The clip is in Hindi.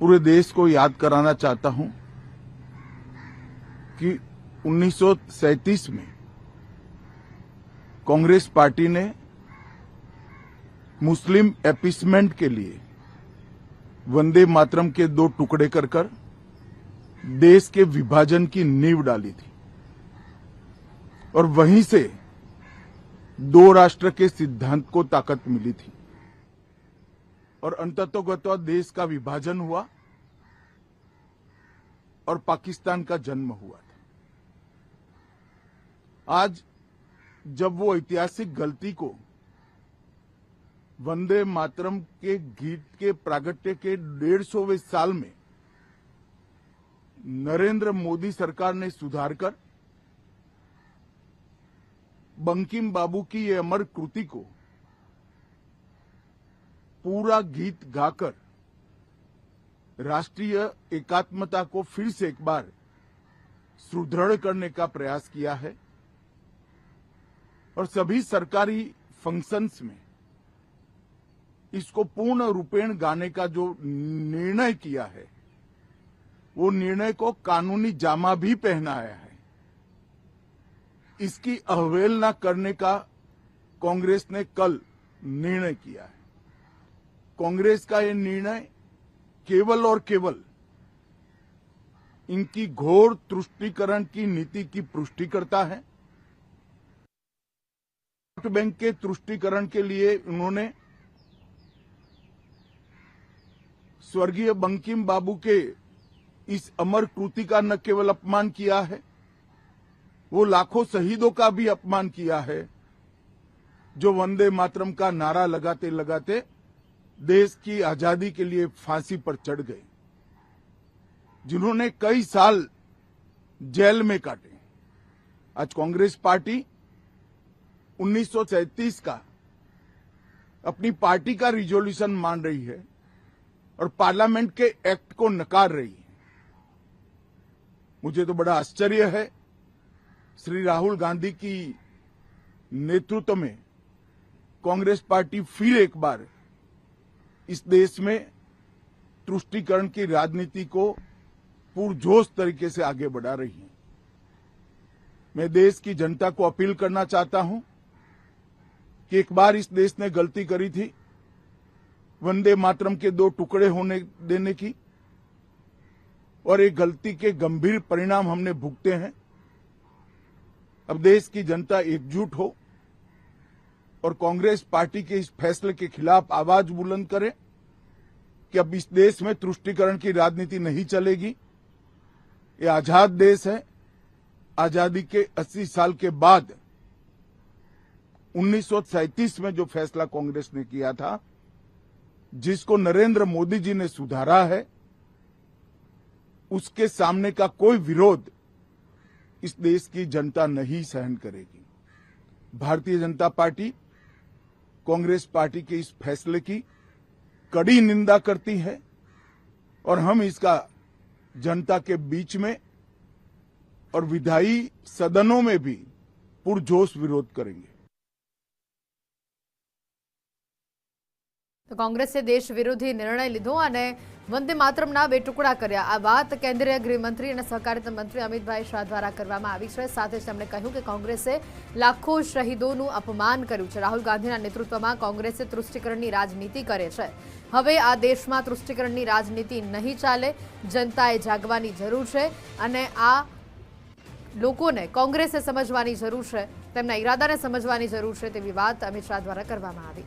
पूरे देश को याद कराना चाहता हूं कि 1937 में कांग्रेस पार्टी ने मुस्लिम अपीसमेंट के लिए वंदे मातरम के 2 टुकड़े कर देश के विभाजन की नींव डाली थी और वहीं से 2 राष्ट्र के सिद्धांत को ताकत मिली थी और अंततोगत्वा देश का विभाजन हुआ और पाकिस्तान का जन्म हुआ था। आज जब वो ऐतिहासिक गलती को वंदे मातरम के गीत के प्रागट्य के 150वें साल में नरेंद्र मोदी सरकार ने सुधार कर बंकिम बाबू की ये अमर कृति को पूरा गीत गाकर राष्ट्रीय एकात्मता को फिर से एक बार सुदृढ़ करने का प्रयास किया है और सभी सरकारी फंक्शंस में इसको पूर्ण रूपेण गाने का जो निर्णय किया है वो निर्णय को कानूनी जामा भी पहनाया है। इसकी अवहेलना करने का कांग्रेस ने कल निर्णय किया है। कांग्रेस का ये निर्णय केवल और केवल इनकी घोर तुष्टीकरण की नीति की पुष्टि करता है। वोट बैंक के तुष्टीकरण के लिए उन्होंने स्वर्गीय बंकिम बाबू के इस अमर कृति का न केवल अपमान किया है, वो लाखों शहीदों का भी अपमान किया है जो वंदे मातरम का नारा लगाते लगाते देश की आजादी के लिए फांसी पर चढ़ गए, जिन्होंने कई साल जेल में काटे। आज कांग्रेस पार्टी 1937 का अपनी पार्टी का रिजोल्यूशन मान रही है और पार्लियामेंट के एक्ट को नकार रही है। मुझे तो बड़ा आश्चर्य है, श्री राहुल गांधी की नेतृत्व में कांग्रेस पार्टी फिर एक बार इस देश में तुष्टीकरण की राजनीति को पुरजोश तरीके से आगे बढ़ा रही है। मैं देश की जनता को अपील करना चाहता हूं कि एक बार इस देश ने गलती करी थी वंदे मातरम के 2 टुकड़े होने देने की और एक गलती के गंभीर परिणाम हमने भुगते हैं। अब देश की जनता एकजुट हो और कांग्रेस पार्टी के इस फैसले के खिलाफ आवाज बुलंद करे कि अब इस देश में तुष्टीकरण की राजनीति नहीं चलेगी। ये आजाद देश है। आजादी के 80 साल के बाद 1937 में जो फैसला कांग्रेस ने किया था, जिसको नरेंद्र मोदी जी ने सुधारा है, उसके सामने का कोई विरोध इस देश की जनता नहीं सहन करेगी। भारतीय जनता पार्टी कांग्रेस पार्टी के इस फैसले की कड़ी निंदा करती है और हम इसका जनता के बीच में और विधायी सदनों में भी पुरजोश विरोध करेंगे। तो कांग्रेसे देश विरोधी निर्णय लीधो અને વંદે માતરમના 2 ટુકડા કર્યા। આ વાત કેન્દ્રીય ગૃહમંત્રી અને સહકારિતા મંત્રી અમિતભાઈ શાહ દ્વારા કરવામાં આવી છે। સાથે જ તેમણે કહ્યું કે કોંગ્રેસે લાખો શહીદોનું અપમાન કર્યું છે। રાહુલ ગાંધીના નેતૃત્વમાં કોંગ્રેસે તૃષ્ટીકરણની રાજનીતિ કરે છે। હવે આ દેશમાં તૃષ્ટીકરણની રાજનીતિ નહીં ચાલે। જનતાએ જાગવાની જરૂર છે અને આ લોકોને કોંગ્રેસે સમજવાની જરૂર છે, તેમના ઈરાદાને સમજવાની જરૂર છે તેવી વાત અમિત શાહ દ્વારા કરવામાં આવી।